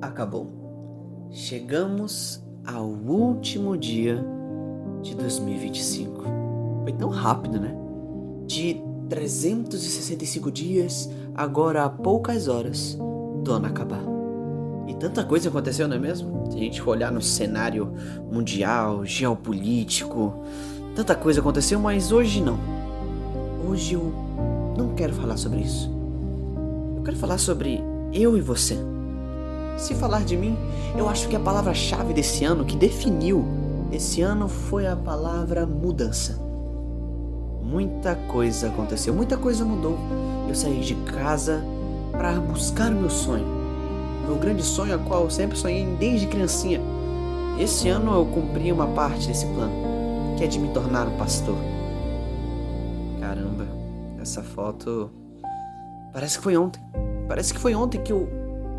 Acabou. Chegamos ao último dia de 2025. Foi tão rápido, né? De 365 dias, agora há poucas horas do ano acabar. E tanta coisa aconteceu, não é mesmo? Se a gente for olhar no cenário mundial, geopolítico, tanta coisa aconteceu, mas hoje não. Hoje eu não quero falar sobre isso. Eu quero falar sobre eu e você. Se falar de mim, eu acho que a palavra-chave desse ano, que definiu esse ano, foi a palavra mudança. Muita coisa aconteceu, muita coisa mudou. Eu saí de casa para buscar o meu sonho. Meu grande sonho, a qual eu sempre sonhei desde criancinha. Esse ano eu cumpri uma parte desse plano, que é de me tornar um pastor. Caramba, essa foto parece que foi ontem. Parece que foi ontem que eu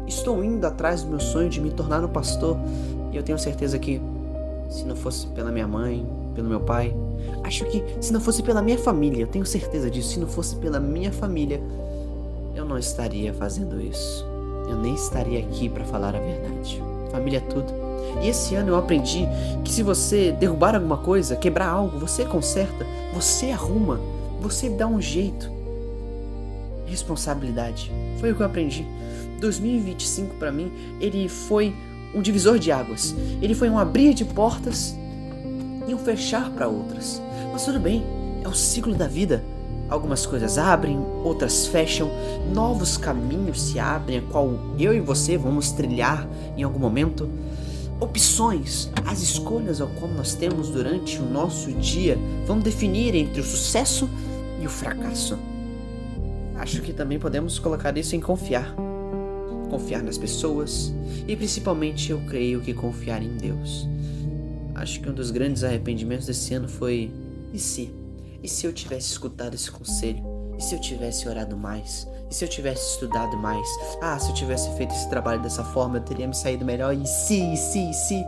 estou indo atrás do meu sonho de me tornar um pastor. E eu tenho certeza que, se não fosse pela minha mãe, pelo meu pai, acho que se não fosse pela minha família, eu tenho certeza disso, se não fosse pela minha família, eu não estaria fazendo isso. Eu nem estaria aqui para falar a verdade. Família é tudo. E esse ano eu aprendi que se você derrubar alguma coisa, quebrar algo, você conserta, você arruma, você dá um jeito. Responsabilidade. Foi o que eu aprendi. 2025 para mim, ele foi um divisor de águas. Ele foi um abrir de portas e um fechar para outras. Mas tudo bem, é o ciclo da vida. Algumas coisas abrem, outras fecham, novos caminhos se abrem, a qual eu e você vamos trilhar em algum momento. Opções, as escolhas ao qual nós temos durante o nosso dia vão definir entre o sucesso e o fracasso. Acho que também podemos colocar isso em confiar. Confiar nas pessoas e principalmente eu creio que confiar em Deus. Acho que um dos grandes arrependimentos desse ano foi e se? E se eu tivesse escutado esse conselho? E se eu tivesse orado mais? E se eu tivesse estudado mais? Se eu tivesse feito esse trabalho dessa forma, eu teria me saído melhor. E se?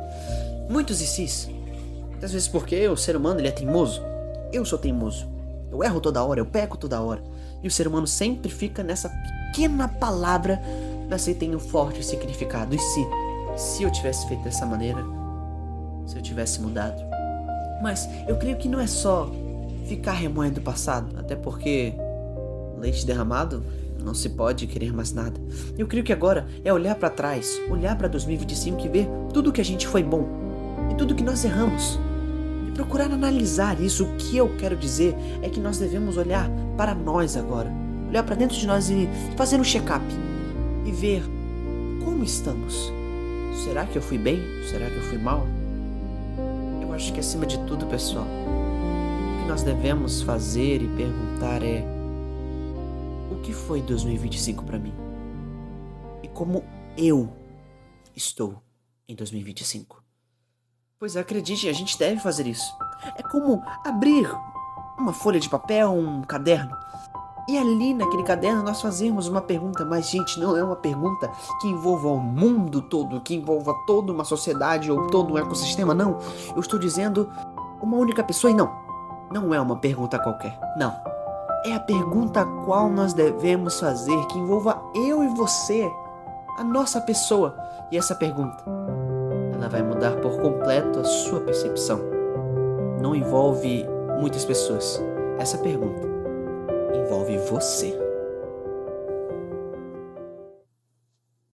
Muitos e sis. Muitas vezes porque o ser humano ele é teimoso. Eu sou teimoso. Eu erro toda hora, eu peco toda hora. E o ser humano sempre fica nessa pequena palavra, mas aí tem um forte significado. E se eu tivesse feito dessa maneira? Se eu tivesse mudado? Mas eu creio que não é só ficar remoendo o passado, até porque leite derramado não se pode querer mais nada. Eu creio que agora é olhar para trás, olhar para 2025 e ver tudo que a gente foi bom e tudo que nós erramos e procurar analisar isso. O que eu quero dizer é que nós devemos olhar para nós agora, olhar para dentro de nós e fazer um check-up e ver como estamos. Será que eu fui bem? Será que eu fui mal? Eu acho que acima de tudo, pessoal, o que nós devemos fazer e perguntar é: o que foi 2025 para mim? E como eu estou em 2025? Pois acredite, a gente deve fazer isso. É como abrir uma folha de papel, um caderno, e ali naquele caderno nós fazemos uma pergunta. Mas gente, não é uma pergunta que envolva o mundo todo, que envolva toda uma sociedade ou todo um ecossistema, não. Eu estou dizendo uma única pessoa e não é uma pergunta qualquer, não. É a pergunta a qual nós devemos fazer, que envolva eu e você, a nossa pessoa. E essa pergunta, ela vai mudar por completo a sua percepção. Não envolve muitas pessoas. Essa pergunta envolve você.